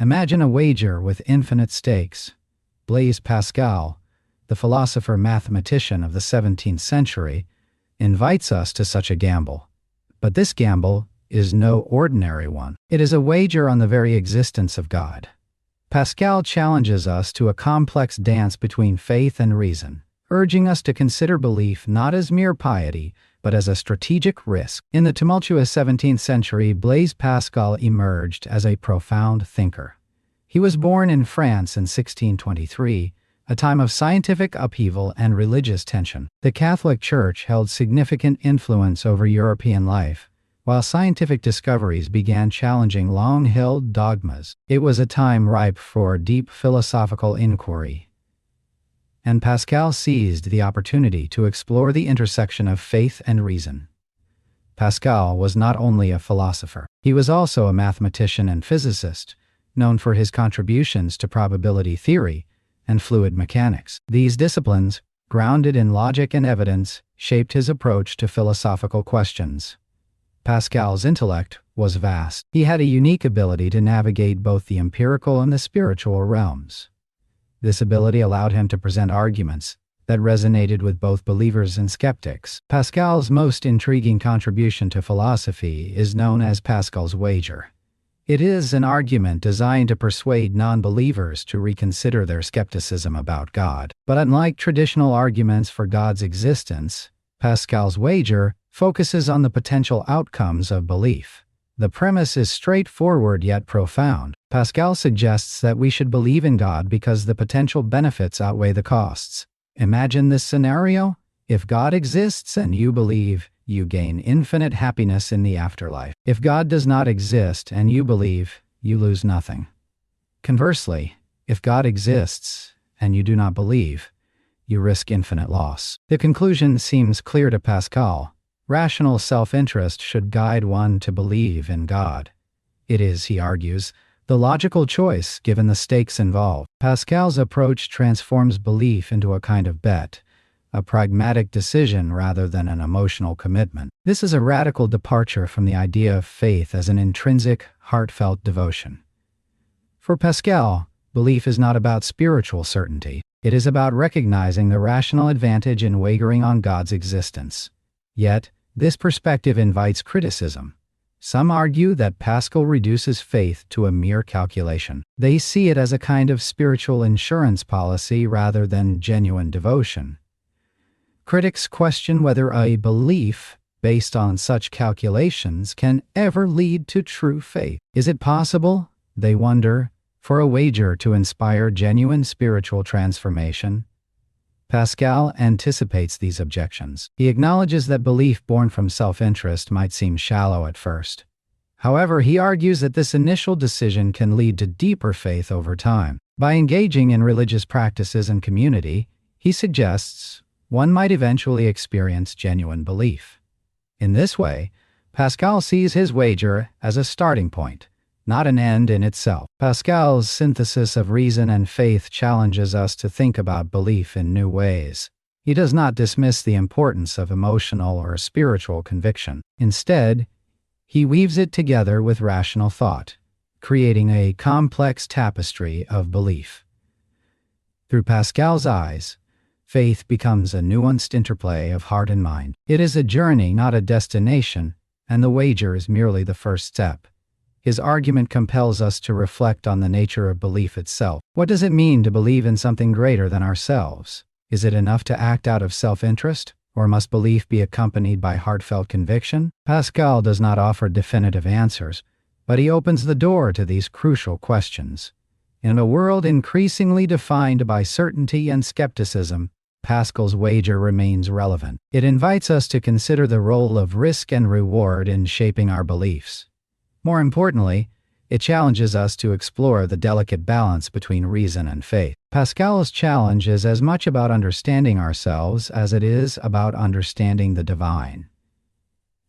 Imagine a wager with infinite stakes. Blaise Pascal, the philosopher mathematician of the 17th century, invites us to such a gamble. But this gamble is no ordinary one. It is a wager on the very existence of God. Pascal challenges us to a complex dance between faith and reason, urging us to consider belief not as mere piety, but as a strategic risk. In the tumultuous 17th century, Blaise Pascal emerged as a profound thinker. He was born in France in 1623, a time of scientific upheaval and religious tension. The Catholic Church held significant influence over European life, while scientific discoveries began challenging long-held dogmas. It was a time ripe for deep philosophical inquiry, and Pascal seized the opportunity to explore the intersection of faith and reason. Pascal was not only a philosopher, he was also a mathematician and physicist, known for his contributions to probability theory and fluid mechanics. These disciplines, grounded in logic and evidence, shaped his approach to philosophical questions. Pascal's intellect was vast. He had a unique ability to navigate both the empirical and the spiritual realms. This ability allowed him to present arguments that resonated with both believers and skeptics. Pascal's most intriguing contribution to philosophy is known as Pascal's Wager. It is an argument designed to persuade non-believers to reconsider their skepticism about God. But unlike traditional arguments for God's existence, Pascal's Wager focuses on the potential outcomes of belief. The premise is straightforward yet profound. Pascal suggests that we should believe in God because the potential benefits outweigh the costs. Imagine this scenario. If God exists and you believe, you gain infinite happiness in the afterlife. If God does not exist and you believe, you lose nothing. Conversely, if God exists and you do not believe, you risk infinite loss. The conclusion seems clear to Pascal. Rational self-interest should guide one to believe in God. It is, he argues, the logical choice given the stakes involved. Pascal's approach transforms belief into a kind of bet, a pragmatic decision rather than an emotional commitment. This is a radical departure from the idea of faith as an intrinsic, heartfelt devotion. For Pascal, belief is not about spiritual certainty. It is about recognizing the rational advantage in wagering on God's existence. Yet, this perspective invites criticism. Some argue that Pascal reduces faith to a mere calculation. They see it as a kind of spiritual insurance policy rather than genuine devotion. Critics question whether a belief based on such calculations can ever lead to true faith. Is it possible, they wonder, for a wager to inspire genuine spiritual transformation? Pascal anticipates these objections. He acknowledges that belief born from self-interest might seem shallow at first. However, he argues that this initial decision can lead to deeper faith over time. By engaging in religious practices and community, he suggests one might eventually experience genuine belief. In this way, Pascal sees his wager as a starting point, not an end in itself. Pascal's synthesis of reason and faith challenges us to think about belief in new ways. He does not dismiss the importance of emotional or spiritual conviction. Instead, he weaves it together with rational thought, creating a complex tapestry of belief. Through Pascal's eyes, faith becomes a nuanced interplay of heart and mind. It is a journey, not a destination, and the wager is merely the first step. His argument compels us to reflect on the nature of belief itself. What does it mean to believe in something greater than ourselves? Is it enough to act out of self-interest, or must belief be accompanied by heartfelt conviction? Pascal does not offer definitive answers, but he opens the door to these crucial questions. In a world increasingly defined by certainty and skepticism, Pascal's wager remains relevant. It invites us to consider the role of risk and reward in shaping our beliefs. More importantly, it challenges us to explore the delicate balance between reason and faith. Pascal's challenge is as much about understanding ourselves as it is about understanding the divine.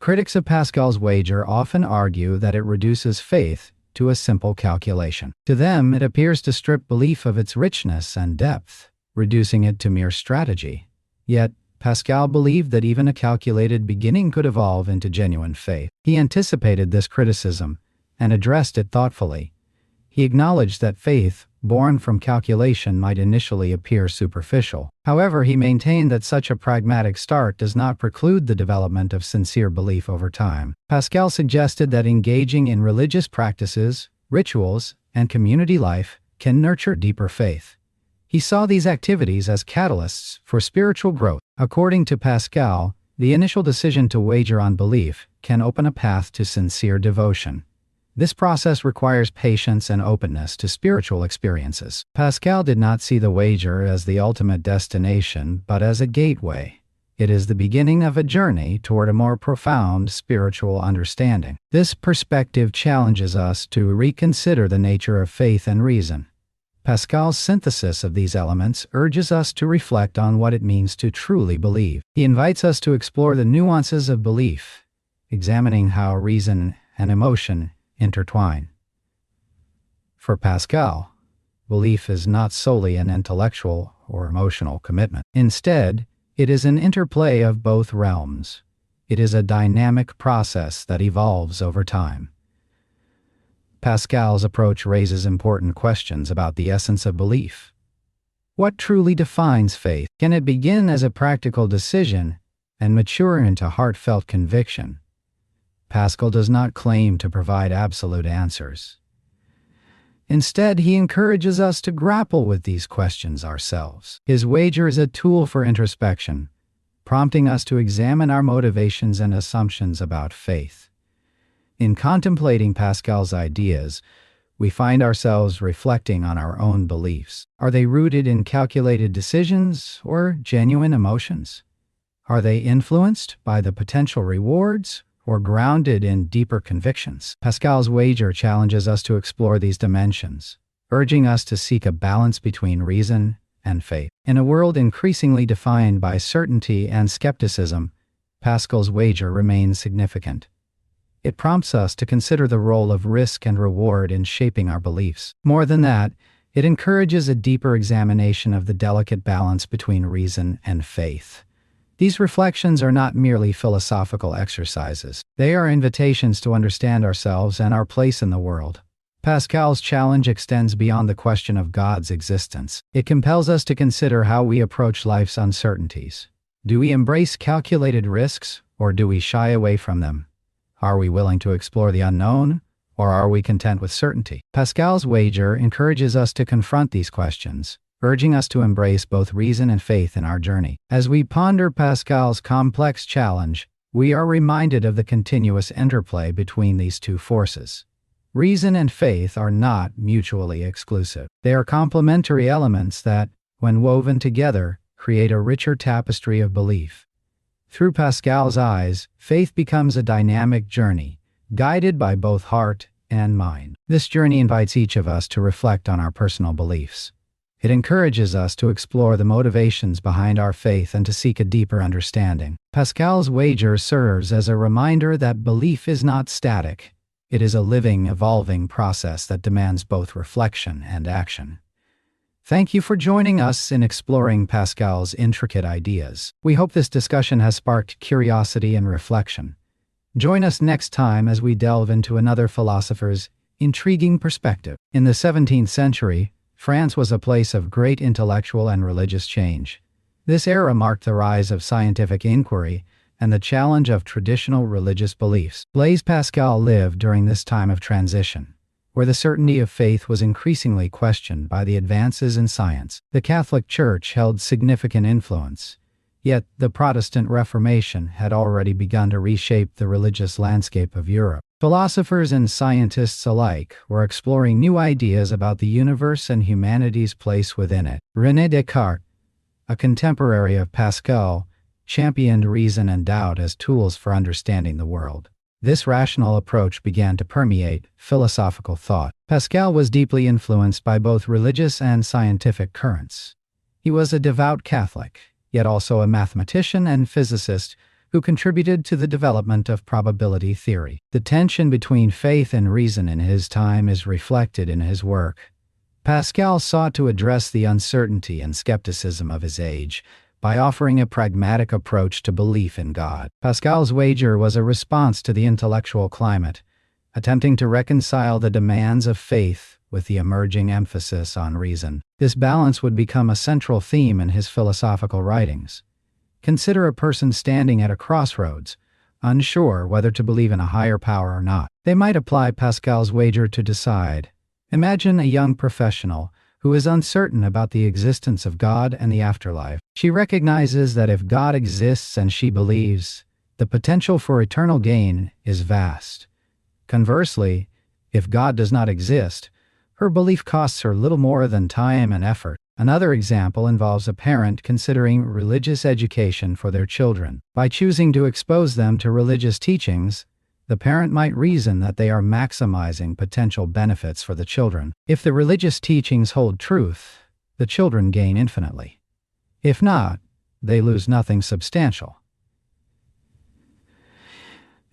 Critics of Pascal's wager often argue that it reduces faith to a simple calculation. To them, it appears to strip belief of its richness and depth, reducing it to mere strategy. Yet, Pascal believed that even a calculated beginning could evolve into genuine faith. He anticipated this criticism and addressed it thoughtfully. He acknowledged that faith, born from calculation, might initially appear superficial. However, he maintained that such a pragmatic start does not preclude the development of sincere belief over time. Pascal suggested that engaging in religious practices, rituals, and community life can nurture deeper faith. He saw these activities as catalysts for spiritual growth. According to Pascal, the initial decision to wager on belief can open a path to sincere devotion. This process requires patience and openness to spiritual experiences. Pascal did not see the wager as the ultimate destination, but as a gateway. It is the beginning of a journey toward a more profound spiritual understanding. This perspective challenges us to reconsider the nature of faith and reason. Pascal's synthesis of these elements urges us to reflect on what it means to truly believe. He invites us to explore the nuances of belief, examining how reason and emotion intertwine. For Pascal, belief is not solely an intellectual or emotional commitment. Instead, it is an interplay of both realms. It is a dynamic process that evolves over time. Pascal's approach raises important questions about the essence of belief. What truly defines faith? Can it begin as a practical decision and mature into heartfelt conviction? Pascal does not claim to provide absolute answers. Instead, he encourages us to grapple with these questions ourselves. His wager is a tool for introspection, prompting us to examine our motivations and assumptions about faith. In contemplating Pascal's ideas, we find ourselves reflecting on our own beliefs. Are they rooted in calculated decisions or genuine emotions? Are they influenced by the potential rewards or grounded in deeper convictions? Pascal's wager challenges us to explore these dimensions, urging us to seek a balance between reason and faith. In a world increasingly defined by certainty and skepticism, Pascal's wager remains significant. It prompts us to consider the role of risk and reward in shaping our beliefs. More than that, it encourages a deeper examination of the delicate balance between reason and faith. These reflections are not merely philosophical exercises. They are invitations to understand ourselves and our place in the world. Pascal's challenge extends beyond the question of God's existence. It compels us to consider how we approach life's uncertainties. Do we embrace calculated risks, or do we shy away from them? Are we willing to explore the unknown, or are we content with certainty? Pascal's wager encourages us to confront these questions, urging us to embrace both reason and faith in our journey. As we ponder Pascal's complex challenge, we are reminded of the continuous interplay between these two forces. Reason and faith are not mutually exclusive. They are complementary elements that, when woven together, create a richer tapestry of belief. Through Pascal's eyes, faith becomes a dynamic journey, guided by both heart and mind. This journey invites each of us to reflect on our personal beliefs. It encourages us to explore the motivations behind our faith and to seek a deeper understanding. Pascal's wager serves as a reminder that belief is not static. It is a living, evolving process that demands both reflection and action. Thank you for joining us in exploring Pascal's intricate ideas. We hope this discussion has sparked curiosity and reflection. Join us next time as we delve into another philosopher's intriguing perspective. In the 17th century, France was a place of great intellectual and religious change. This era marked the rise of scientific inquiry and the challenge of traditional religious beliefs. Blaise Pascal lived during this time of transition, where the certainty of faith was increasingly questioned by the advances in science. The Catholic Church held significant influence, yet the Protestant Reformation had already begun to reshape the religious landscape of Europe. Philosophers and scientists alike were exploring new ideas about the universe and humanity's place within it. René Descartes, a contemporary of Pascal, championed reason and doubt as tools for understanding the world. This rational approach began to permeate philosophical thought. Pascal was deeply influenced by both religious and scientific currents. He was a devout Catholic, yet also a mathematician and physicist who contributed to the development of probability theory. The tension between faith and reason in his time is reflected in his work. Pascal sought to address the uncertainty and skepticism of his age by offering a pragmatic approach to belief in God. Pascal's wager was a response to the intellectual climate, attempting to reconcile the demands of faith with the emerging emphasis on reason. This balance would become a central theme in his philosophical writings. Consider a person standing at a crossroads, unsure whether to believe in a higher power or not. They might apply Pascal's wager to decide. Imagine a young professional who is uncertain about the existence of God and the afterlife. She recognizes that if God exists and she believes, the potential for eternal gain is vast. Conversely, if God does not exist, her belief costs her little more than time and effort. Another example involves a parent considering religious education for their children. By choosing to expose them to religious teachings, the parent might reason that they are maximizing potential benefits for the children. If the religious teachings hold truth, the children gain infinitely. If not, they lose nothing substantial.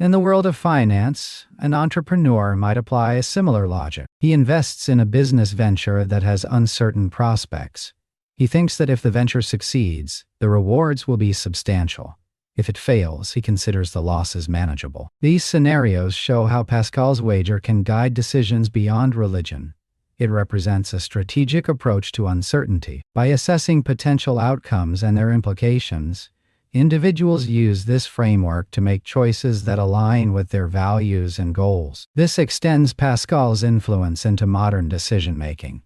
In the world of finance, an entrepreneur might apply a similar logic. He invests in a business venture that has uncertain prospects. He thinks that if the venture succeeds, the rewards will be substantial. If it fails, he considers the losses manageable. These scenarios show how Pascal's wager can guide decisions beyond religion. It represents a strategic approach to uncertainty. By assessing potential outcomes and their implications, individuals use this framework to make choices that align with their values and goals. This extends Pascal's influence into modern decision-making.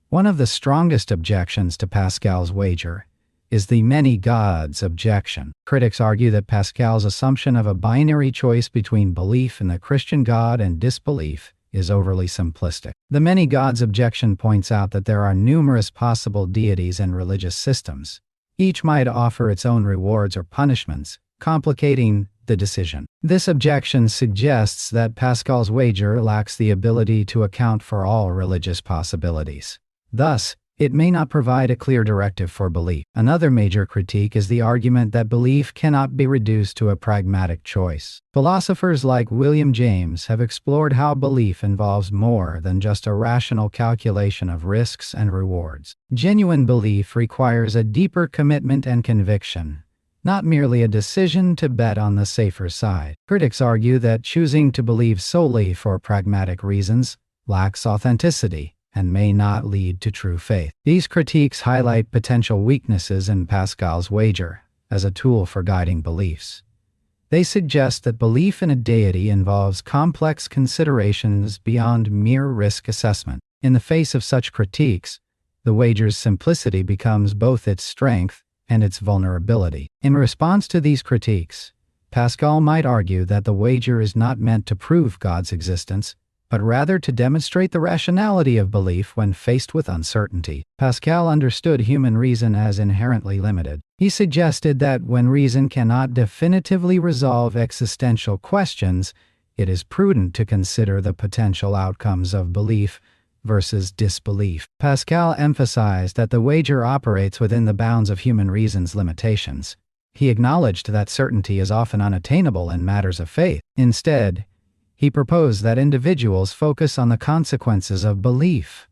One of the strongest objections to Pascal's wager is the many gods objection. Critics argue that Pascal's assumption of a binary choice between belief in the Christian God and disbelief is overly simplistic. The many gods objection points out that there are numerous possible deities and religious systems. Each might offer its own rewards or punishments, complicating the decision. This objection suggests that Pascal's wager lacks the ability to account for all religious possibilities. Thus, it may not provide a clear directive for belief. Another major critique is the argument that belief cannot be reduced to a pragmatic choice. Philosophers like William James have explored how belief involves more than just a rational calculation of risks and rewards. Genuine belief requires a deeper commitment and conviction, not merely a decision to bet on the safer side. Critics argue that choosing to believe solely for pragmatic reasons lacks authenticity and may not lead to true faith. These critiques highlight potential weaknesses in Pascal's wager as a tool for guiding beliefs. They suggest that belief in a deity involves complex considerations beyond mere risk assessment. In the face of such critiques, the wager's simplicity becomes both its strength and its vulnerability. In response to these critiques, Pascal might argue that the wager is not meant to prove God's existence, but rather to demonstrate the rationality of belief when faced with uncertainty. Pascal understood human reason as inherently limited. He suggested that when reason cannot definitively resolve existential questions, it is prudent to consider the potential outcomes of belief versus disbelief. Pascal emphasized that the wager operates within the bounds of human reason's limitations. He acknowledged that certainty is often unattainable in matters of faith. Instead, he proposed that individuals focus on the consequences of belief.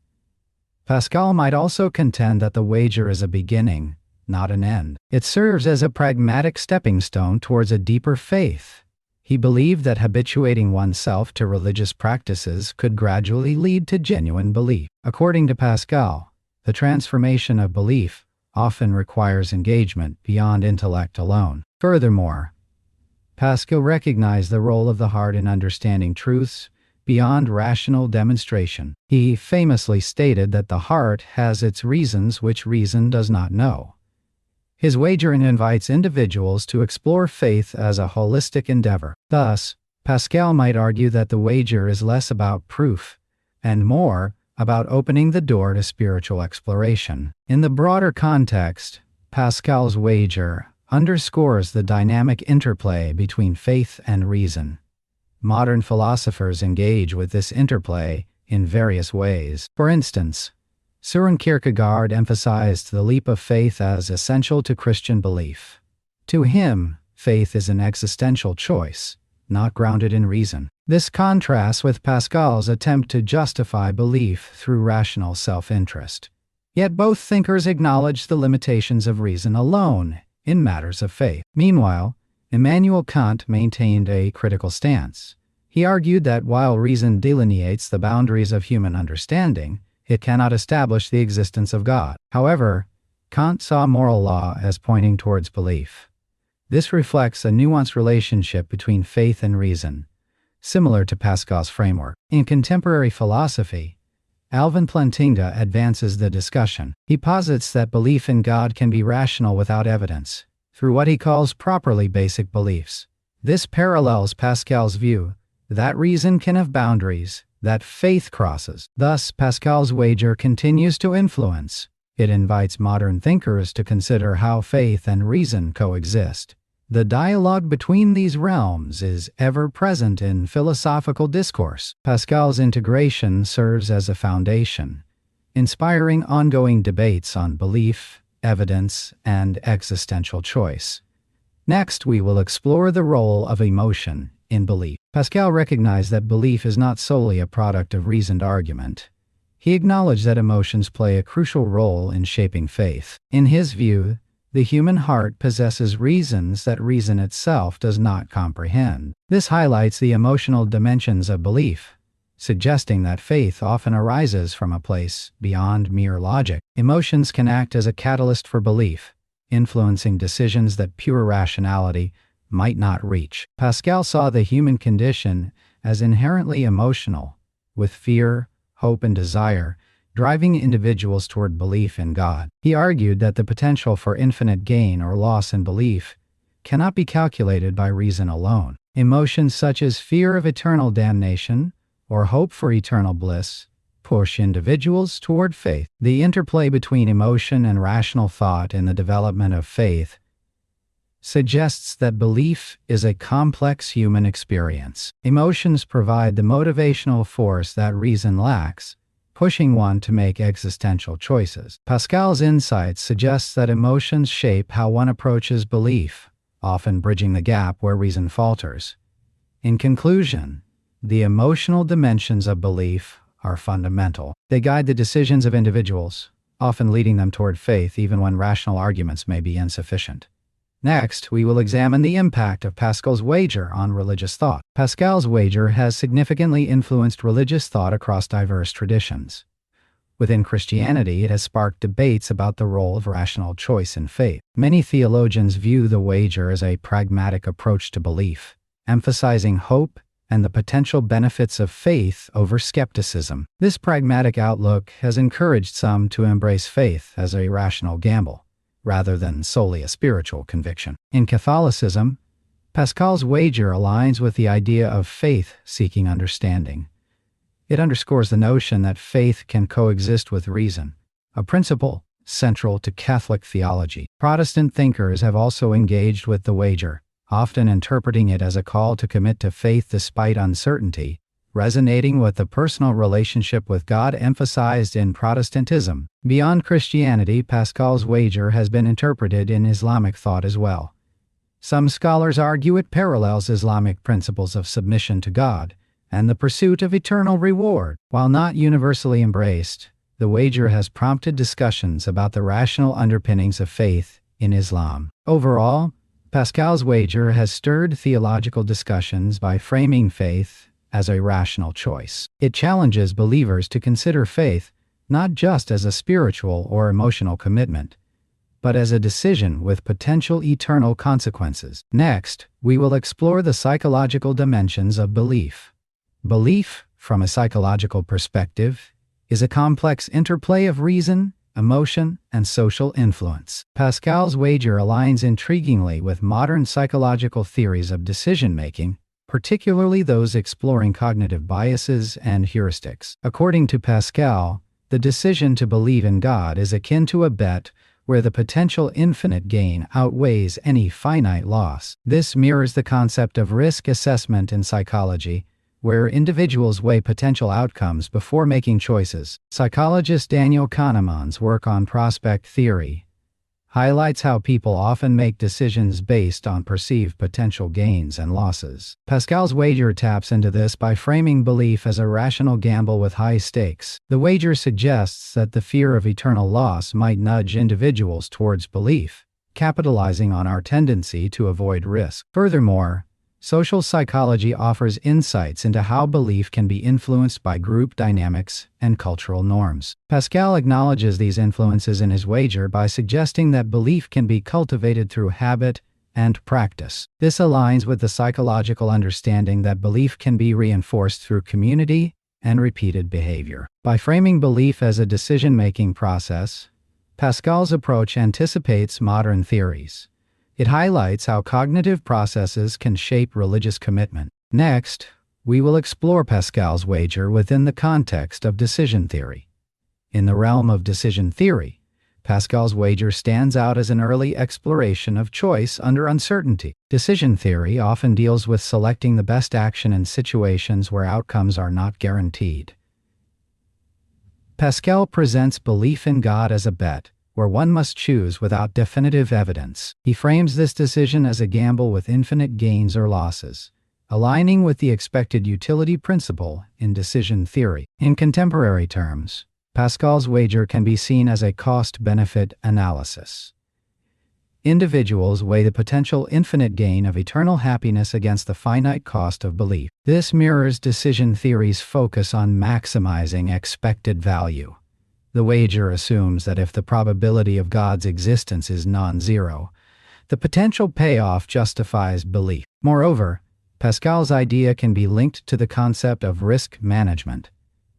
Pascal might also contend that the wager is a beginning, not an end. It serves as a pragmatic stepping stone towards a deeper faith. He believed that habituating oneself to religious practices could gradually lead to genuine belief. According to Pascal, the transformation of belief often requires engagement beyond intellect alone. Furthermore, Pascal recognized the role of the heart in understanding truths beyond rational demonstration. He famously stated that the heart has its reasons which reason does not know. His wager invites individuals to explore faith as a holistic endeavor. Thus, Pascal might argue that the wager is less about proof and more about opening the door to spiritual exploration. In the broader context, Pascal's wager underscores the dynamic interplay between faith and reason. Modern philosophers engage with this interplay in various ways. For instance, Søren Kierkegaard emphasized the leap of faith as essential to Christian belief. To him, faith is an existential choice, not grounded in reason. This contrasts with Pascal's attempt to justify belief through rational self-interest. Yet both thinkers acknowledge the limitations of reason alone in matters of faith. Meanwhile, Immanuel Kant maintained a critical stance. He argued that while reason delineates the boundaries of human understanding, it cannot establish the existence of God. However, Kant saw moral law as pointing towards belief. This reflects a nuanced relationship between faith and reason, similar to Pascal's framework. In contemporary philosophy, Alvin Plantinga advances the discussion. He posits that belief in God can be rational without evidence, through what he calls properly basic beliefs. This parallels Pascal's view that reason can have boundaries that faith crosses. Thus, Pascal's wager continues to influence. It invites modern thinkers to consider how faith and reason coexist. The dialogue between these realms is ever present in philosophical discourse. Pascal's integration serves as a foundation, inspiring ongoing debates on belief, evidence, and existential choice. Next, we will explore the role of emotion in belief. Pascal recognized that belief is not solely a product of reasoned argument. He acknowledged that emotions play a crucial role in shaping faith. In his view, the human heart possesses reasons that reason itself does not comprehend. This highlights the emotional dimensions of belief, suggesting that faith often arises from a place beyond mere logic. Emotions can act as a catalyst for belief, influencing decisions that pure rationality might not reach. Pascal saw the human condition as inherently emotional, with fear, hope, and desire driving individuals toward belief in God. He argued that the potential for infinite gain or loss in belief cannot be calculated by reason alone. Emotions such as fear of eternal damnation or hope for eternal bliss push individuals toward faith. The interplay between emotion and rational thought in the development of faith suggests that belief is a complex human experience. Emotions provide the motivational force that reason lacks, pushing one to make existential choices. Pascal's insights suggest that emotions shape how one approaches belief, often bridging the gap where reason falters. In conclusion, the emotional dimensions of belief are fundamental. They guide the decisions of individuals, often leading them toward faith even when rational arguments may be insufficient. Next, we will examine the impact of Pascal's wager on religious thought. Pascal's wager has significantly influenced religious thought across diverse traditions. Within Christianity, it has sparked debates about the role of rational choice in faith. Many theologians view the wager as a pragmatic approach to belief, emphasizing hope and the potential benefits of faith over skepticism. This pragmatic outlook has encouraged some to embrace faith as a rational gamble, rather than solely a spiritual conviction. In Catholicism, Pascal's wager aligns with the idea of faith seeking understanding. It underscores the notion that faith can coexist with reason, a principle central to Catholic theology. Protestant thinkers have also engaged with the wager, often interpreting it as a call to commit to faith despite uncertainty, resonating with the personal relationship with God emphasized in Protestantism. Beyond Christianity, Pascal's wager has been interpreted in Islamic thought as well. Some scholars argue it parallels Islamic principles of submission to God and the pursuit of eternal reward. While not universally embraced, the wager has prompted discussions about the rational underpinnings of faith in Islam. Overall, Pascal's wager has stirred theological discussions by framing faith as a rational choice. It challenges believers to consider faith not just as a spiritual or emotional commitment, but as a decision with potential eternal consequences. Next, we will explore the psychological dimensions of belief. Belief, from a psychological perspective, is a complex interplay of reason, emotion, and social influence. Pascal's wager aligns intriguingly with modern psychological theories of decision-making, particularly those exploring cognitive biases and heuristics. According to Pascal, the decision to believe in God is akin to a bet where the potential infinite gain outweighs any finite loss. This mirrors the concept of risk assessment in psychology, where individuals weigh potential outcomes before making choices. Psychologist Daniel Kahneman's work on prospect theory highlights how people often make decisions based on perceived potential gains and losses. Pascal's wager taps into this by framing belief as a rational gamble with high stakes. The wager suggests that the fear of eternal loss might nudge individuals towards belief, capitalizing on our tendency to avoid risk. Furthermore, Social psychology offers insights into how belief can be influenced by group dynamics and cultural norms. Pascal acknowledges these influences in his wager by suggesting that belief can be cultivated through habit and practice. This aligns with the psychological understanding that belief can be reinforced through community and repeated behavior. By framing belief as a decision-making process, Pascal's approach anticipates modern theories. It highlights how cognitive processes can shape religious commitment. Next, we will explore Pascal's wager within the context of decision theory. In the realm of decision theory, Pascal's wager stands out as an early exploration of choice under uncertainty. Decision theory often deals with selecting the best action in situations where outcomes are not guaranteed. Pascal presents belief in God as a bet, where one must choose without definitive evidence. He frames this decision as a gamble with infinite gains or losses, aligning with the expected utility principle in decision theory. In contemporary terms, Pascal's wager can be seen as a cost-benefit analysis. Individuals weigh the potential infinite gain of eternal happiness against the finite cost of belief. This mirrors decision theory's focus on maximizing expected value. The wager assumes that if the probability of God's existence is non-zero, the potential payoff justifies belief. Moreover, Pascal's idea can be linked to the concept of risk management.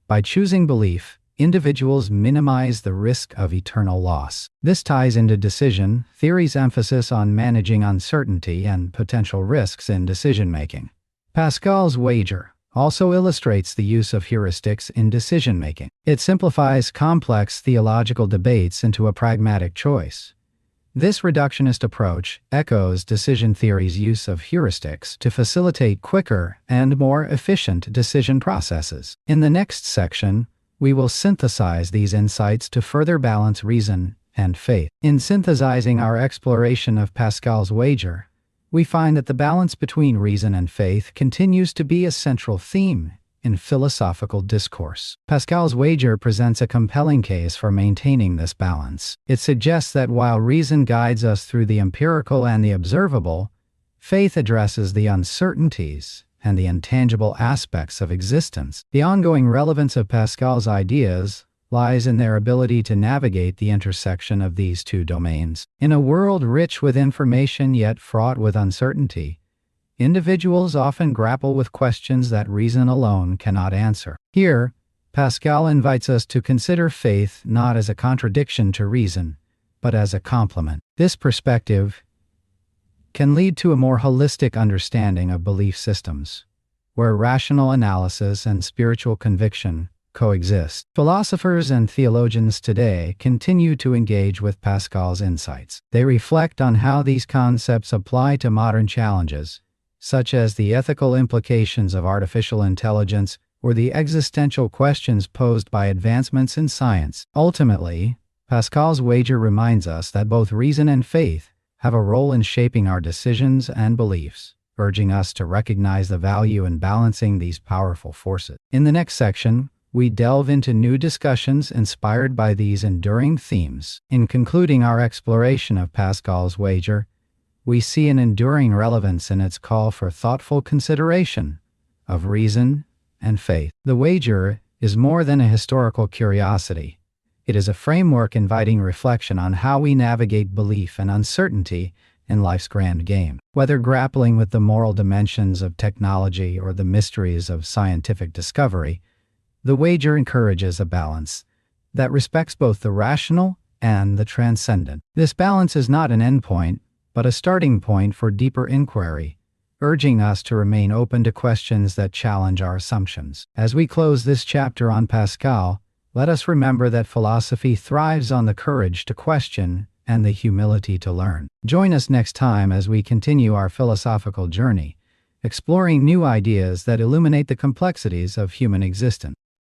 By choosing belief, individuals minimize the risk of eternal loss. This ties into decision theory's emphasis on managing uncertainty and potential risks in decision-making. Pascal's wager also illustrates the use of heuristics in decision-making. It simplifies complex theological debates into a pragmatic choice. This reductionist approach echoes decision theory's use of heuristics to facilitate quicker and more efficient decision processes. In the next section, we will synthesize these insights to further balance reason and faith. In synthesizing our exploration of Pascal's wager, we find that the balance between reason and faith continues to be a central theme in philosophical discourse. Pascal's wager presents a compelling case for maintaining this balance. It suggests that while reason guides us through the empirical and the observable, faith addresses the uncertainties and the intangible aspects of existence. The ongoing relevance of Pascal's ideas lies in their ability to navigate the intersection of these two domains. In a world rich with information yet fraught with uncertainty, individuals often grapple with questions that reason alone cannot answer. Here, Pascal invites us to consider faith not as a contradiction to reason, but as a complement. This perspective can lead to a more holistic understanding of belief systems, where rational analysis and spiritual conviction coexist. Philosophers and theologians today continue to engage with Pascal's insights. They reflect on how these concepts apply to modern challenges, such as the ethical implications of artificial intelligence or the existential questions posed by advancements in science. Ultimately, Pascal's wager reminds us that both reason and faith have a role in shaping our decisions and beliefs, urging us to recognize the value in balancing these powerful forces. In the next section, we delve into new discussions inspired by these enduring themes. In concluding our exploration of Pascal's wager, we see an enduring relevance in its call for thoughtful consideration of reason and faith. The wager is more than a historical curiosity. It is a framework inviting reflection on how we navigate belief and uncertainty in life's grand game. Whether grappling with the moral dimensions of technology or the mysteries of scientific discovery, the wager encourages a balance that respects both the rational and the transcendent. This balance is not an endpoint, but a starting point for deeper inquiry, urging us to remain open to questions that challenge our assumptions. As we close this chapter on Pascal, let us remember that philosophy thrives on the courage to question and the humility to learn. Join us next time as we continue our philosophical journey, exploring new ideas that illuminate the complexities of human existence.